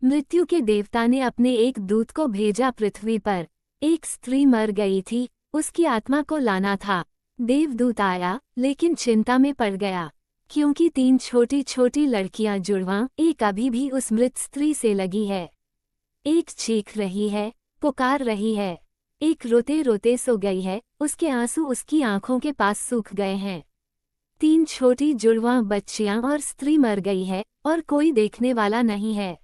मृत्यु के देवता ने अपने एक दूत को भेजा पृथ्वी पर। एक स्त्री मर गई थी, उसकी आत्मा को लाना था। देवदूत आया, लेकिन चिंता में पड़ गया, क्योंकि 3 छोटी छोटी लड़कियां जुड़वां, एक अभी भी उस मृत स्त्री से लगी है। एक चीख रही है, पुकार रही है। एक रोते रोते सो गई है, उसके आंसू उसकी आंखों के पास सूख गए हैं। 3 छोटी जुड़वां बच्चियां और स्त्री मर गई है, और कोई देखने वाला नहीं है।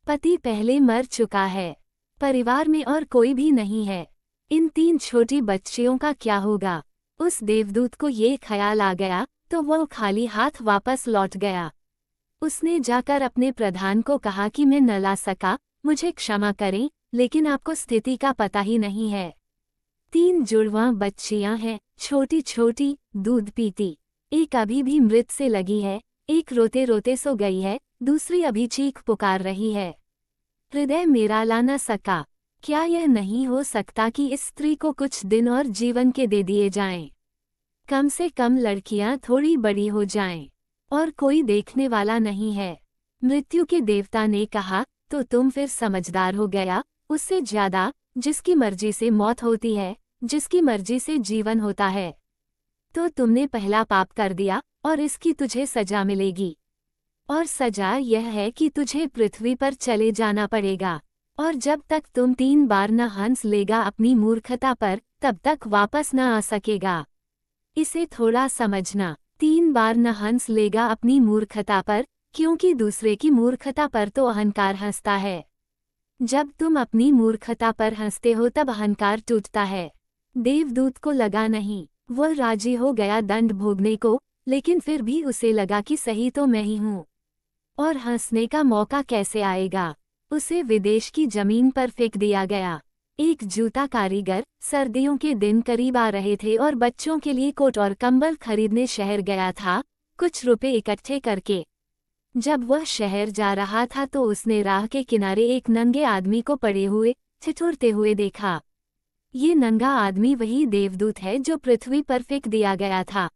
पति पहले मर चुका है, परिवार में और कोई भी नहीं है। इन 3 छोटी बच्चियों का क्या होगा? उस देवदूत को ये ख्याल आ गया, तो वह खाली हाथ वापस लौट गया। उसने जाकर अपने प्रधान को कहा कि मैं न ला सका, मुझे क्षमा करें, लेकिन आपको स्थिति का पता ही नहीं है। 3 जुड़वां बच्चियां हैं, छोटी छोटी, दूध पीती। एक अभी भी मृत से लगी है, एक रोते रोते सो गई है, दूसरी अभी चीख पुकार रही है। हृदय मेरा ला न सका। क्या यह नहीं हो सकता कि इस स्त्री को कुछ दिन और जीवन के दे दिए जाएं? कम से कम लड़कियां थोड़ी बड़ी हो जाएं, और कोई देखने वाला नहीं है। मृत्यु के देवता ने कहा, तो तुम फिर समझदार हो गया, उससे ज्यादा, जिसकी मर्जी से मौत होती है, जिसकी मर्जी से जीवन होता है। तो तुमने पहला पाप कर दिया, और इसकी तुझे सजा मिलेगी। और सजा यह है कि तुझे पृथ्वी पर चले जाना पड़ेगा, और जब तक तुम 3 बार न हंस लेगा अपनी मूर्खता पर, तब तक वापस न आ सकेगा। इसे थोड़ा समझना। 3 बार न हंस लेगा अपनी मूर्खता पर, क्योंकि दूसरे की मूर्खता पर तो अहंकार हंसता है। जब तुम अपनी मूर्खता पर हंसते हो तब अहंकार टूटता है। देवदूत को लगा नहीं, वह राजी हो गया दंड भोगने को, लेकिन फिर भी उसे लगा कि सही तो मैं ही हूँ, और हंसने का मौका कैसे आएगा। उसे विदेश की जमीन पर फेंक दिया गया। एक जूता कारीगर सर्दियों के दिन करीब आ रहे थे और बच्चों के लिए कोट और कंबल खरीदने शहर गया था, कुछ रुपए इकट्ठे करके। जब वह शहर जा रहा था तो उसने राह के किनारे एक नंगे आदमी को पड़े हुए ठिठुरते हुए देखा। ये नंगा आदमी वही देवदूत है जो पृथ्वी पर फेंक दिया गया था।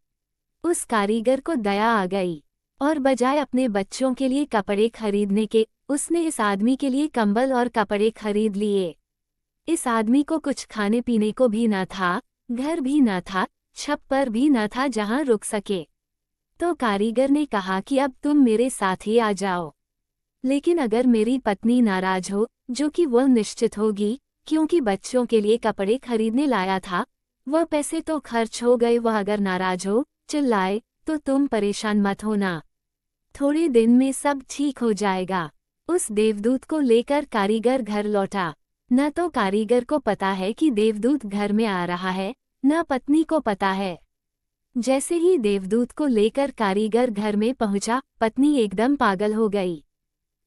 उस कारीगर को दया आ गई, और बजाय अपने बच्चों के लिए कपड़े खरीदने के, उसने इस आदमी के लिए कंबल और कपड़े खरीद लिए। इस आदमी को कुछ खाने पीने को भी न था, घर भी न था, छप्पर भी न था जहां रुक सके। तो कारीगर ने कहा कि अब तुम मेरे साथ ही आ जाओ, लेकिन अगर मेरी पत्नी नाराज हो, जो कि वह निश्चित होगी, क्योंकि बच्चों के लिए कपड़े खरीदने लाया था, वह पैसे तो खर्च हो गए, वह अगर नाराज हो, चिल्लाए, तो तुम परेशान मत होना, थोड़े दिन में सब ठीक हो जाएगा। उस देवदूत को लेकर कारीगर घर लौटा। न तो कारीगर को पता है कि देवदूत घर में आ रहा है, न पत्नी को पता है। जैसे ही देवदूत को लेकर कारीगर घर में पहुंचा, पत्नी एकदम पागल हो गई,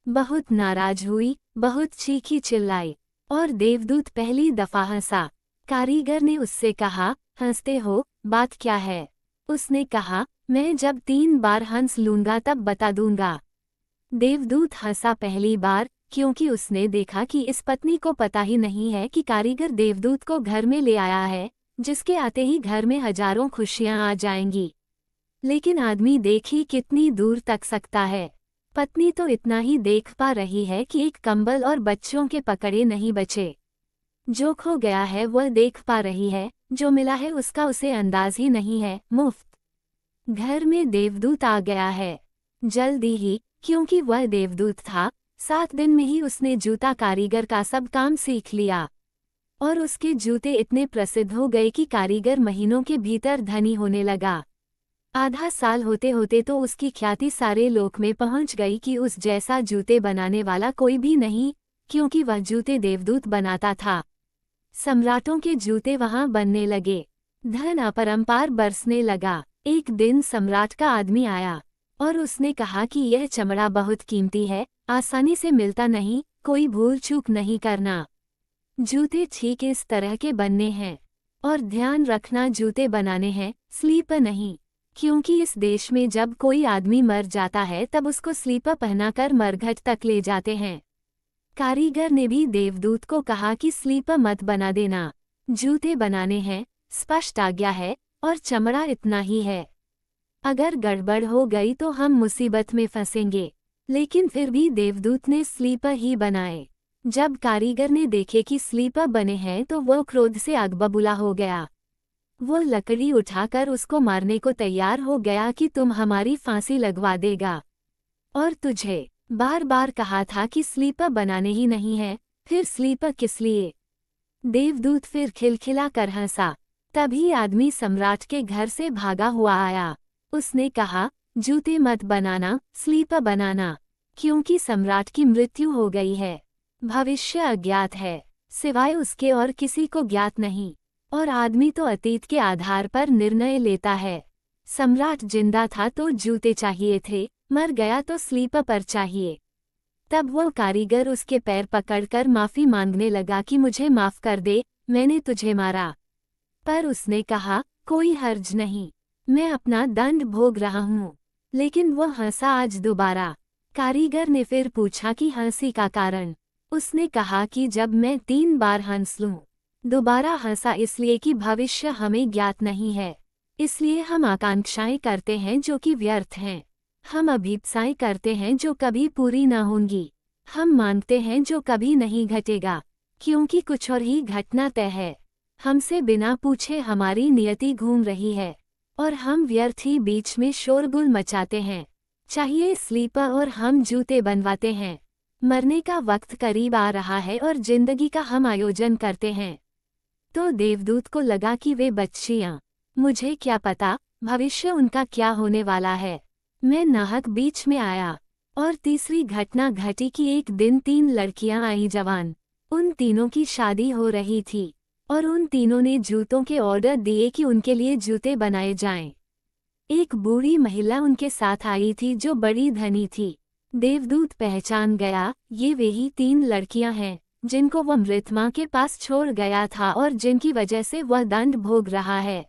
बहुत नाराज हुई, बहुत चीखी चिल्लाई, और देवदूत पहली दफा हंसा। कारीगर ने उससे कहा, हंसते हो, बात क्या है? उसने कहा, मैं जब 3 बार हंस लूंगा तब बता दूंगा। देवदूत हंसा पहली बार, क्योंकि उसने देखा कि इस पत्नी को पता ही नहीं है कि कारीगर देवदूत को घर में ले आया है, जिसके आते ही घर में हजारों खुशियां आ जाएंगी। लेकिन आदमी देख ही कितनी दूर तक सकता है। पत्नी तो इतना ही देख पा रही है कि एक कंबल और बच्चों के पकड़े नहीं बचे। जो खो गया है वह देख पा रही है, जो मिला है उसका उसे अंदाज ही नहीं है। मुफ्त घर में देवदूत आ गया है। जल्दी ही, क्योंकि वह देवदूत था, 7 दिन में ही उसने जूता कारीगर का सब काम सीख लिया, और उसके जूते इतने प्रसिद्ध हो गए कि कारीगर महीनों के भीतर धनी होने लगा। आधा साल होते होते तो उसकी ख्याति सारे लोक में पहुंच गई कि उस जैसा जूते बनाने वाला कोई भी नहीं, क्योंकि वह जूते देवदूत बनाता था। सम्राटों के जूते वहां बनने लगे, धन अपरंपार बरसने लगा। एक दिन सम्राट का आदमी आया, और उसने कहा कि यह चमड़ा बहुत कीमती है, आसानी से मिलता नहीं, कोई भूल चूक नहीं करना। जूते ठीक इस तरह के बनने हैं, और ध्यान रखना जूते बनाने हैं, स्लीपर नहीं, क्योंकि इस देश में जब कोई आदमी मर जाता है तब उसको स्लीपर पहनाकर मरघट तक ले जाते हैं। कारीगर ने भी देवदूत को कहा कि स्लीपर मत बना देना, जूते बनाने हैं, स्पष्ट आज्ञा है, और चमड़ा इतना ही है। अगर गड़बड़ हो गई तो हम मुसीबत में फंसेंगे। लेकिन फिर भी देवदूत ने स्लीपर ही बनाए। जब कारीगर ने देखे कि स्लीपर बने हैं तो वो क्रोध से आग बबूला हो गया। वो लकड़ी उठाकर उसको मारने को तैयार हो गया कि तुम हमारी फांसी लगवा देगा, और तुझे बार बार कहा था कि स्लीपर बनाने ही नहीं है, फिर स्लीपर किस लिए? देवदूत फिर खिलखिला कर हंसा। तभी आदमी सम्राट के घर से भागा हुआ आया। उसने कहा, जूते मत बनाना, स्लीपर बनाना, क्योंकि सम्राट की मृत्यु हो गई है। भविष्य अज्ञात है, सिवाय उसके और किसी को ज्ञात नहीं, और आदमी तो अतीत के आधार पर निर्णय लेता है। सम्राट जिंदा था तो जूते चाहिए थे, मर गया तो स्लीपर पर चाहिए। तब वो कारीगर उसके पैर पकड़कर माफी मांगने लगा कि मुझे माफ कर दे, मैंने तुझे मारा। पर उसने कहा, कोई हर्ज नहीं, मैं अपना दंड भोग रहा हूँ। लेकिन वो हंसा आज दोबारा। कारीगर ने फिर पूछा कि हंसी का कारण। उसने कहा कि जब मैं 3 बार हंस लूं। दोबारा हंसा इसलिए कि भविष्य हमें ज्ञात नहीं है, इसलिए हम आकांक्षाएं करते हैं जो कि व्यर्थ हैं। हम अभीप्साएं करते हैं जो कभी पूरी न होंगी। हम मांगते हैं जो कभी नहीं घटेगा, क्योंकि कुछ और ही घटना तय है। हमसे बिना पूछे हमारी नियति घूम रही है, और हम व्यर्थ ही बीच में शोरगुल मचाते हैं। चाहिए स्लीपर और हम जूते बनवाते हैं। मरने का वक्त करीब आ रहा है और जिंदगी का हम आयोजन करते हैं। तो देवदूत को लगा कि वे बच्चियां, मुझे क्या पता भविष्य उनका क्या होने वाला है। मैं नाहक बीच में आया, और तीसरी घटना घटी कि एक दिन 3 लड़कियां आई जवान। उन तीनों की शादी हो रही थी, और उन तीनों ने जूतों के ऑर्डर दिए कि उनके लिए जूते बनाए जाएं। एक बूढ़ी महिला उनके साथ आई थी जो बड़ी धनी थी। देवदूत पहचान गया, ये वही 3 लड़कियां हैं जिनको वह मृतमा के पास छोड़ गया था और जिनकी वजह से वह दंड भोग रहा है।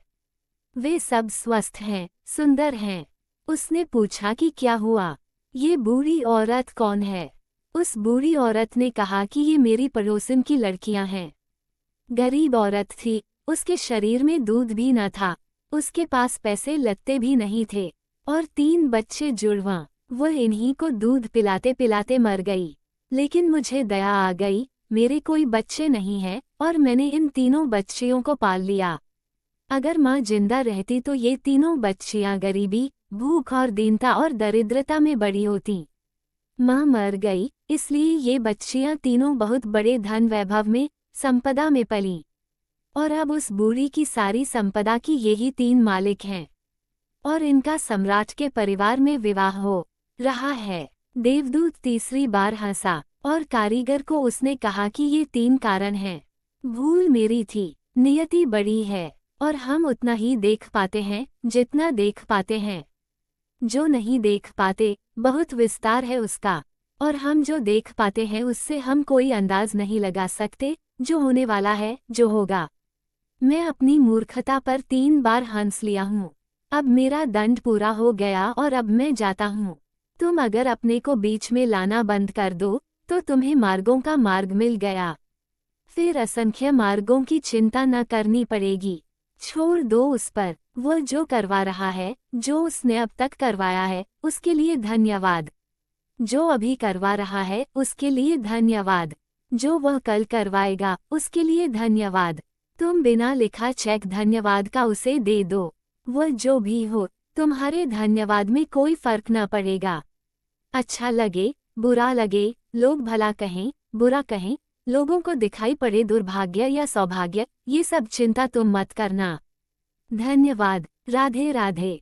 वे सब स्वस्थ हैं, सुंदर हैं। उसने पूछा कि क्या हुआ, ये बूढ़ी औरत कौन है? उस बूढ़ी औरत ने कहा कि ये मेरी पड़ोसन की लड़कियां हैं। गरीब औरत थी, उसके शरीर में दूध भी न था, उसके पास पैसे लत्ते भी नहीं थे, और 3 बच्चे जुड़वां। वह इन्हीं को दूध पिलाते पिलाते मर गई। लेकिन मुझे दया आ गई, मेरे कोई बच्चे नहीं हैं, और मैंने इन तीनों बच्चियों को पाल लिया। अगर माँ जिंदा रहती तो ये तीनों बच्चियां गरीबी, भूख और दीनता और दरिद्रता में बड़ी होती। माँ मर गई, इसलिए ये बच्चियां तीनों बहुत बड़े धन वैभव में, संपदा में पलीं। और अब उस बूढ़ी की सारी संपदा की यही 3 मालिक हैं, और इनका सम्राट के परिवार में विवाह हो रहा है। देवदूत तीसरी बार हंसा, और कारीगर को उसने कहा कि ये 3 कारण हैं। भूल मेरी थी, नियति बड़ी है, और हम उतना ही देख पाते हैं जितना देख पाते हैं। जो नहीं देख पाते, बहुत विस्तार है उसका, और हम जो देख पाते हैं उससे हम कोई अंदाज नहीं लगा सकते जो होने वाला है, जो होगा। मैं अपनी मूर्खता पर 3 बार हंस लिया हूँ। अब मेरा दंड पूरा हो गया और अब मैं जाता हूँ। तुम अगर अपने को बीच में लाना बंद कर दो तो तुम्हें मार्गों का मार्ग मिल गया। फिर असंख्य मार्गों की चिंता न करनी पड़ेगी। छोड़ दो उस पर, वो जो करवा रहा है, जो उसने अब तक करवाया है, उसके लिए धन्यवाद। जो अभी करवा रहा है उसके लिए धन्यवाद। जो वह कल करवाएगा उसके लिए धन्यवाद। तुम बिना लिखा चेक धन्यवाद का उसे दे दो। वह जो भी हो, तुम्हारे धन्यवाद में कोई फर्क न पड़ेगा। अच्छा लगे, बुरा लगे, लोग भला कहें, बुरा कहें, लोगों को दिखाई पड़े दुर्भाग्य या सौभाग्य, ये सब चिंता तुम मत करना। धन्यवाद। राधे राधे।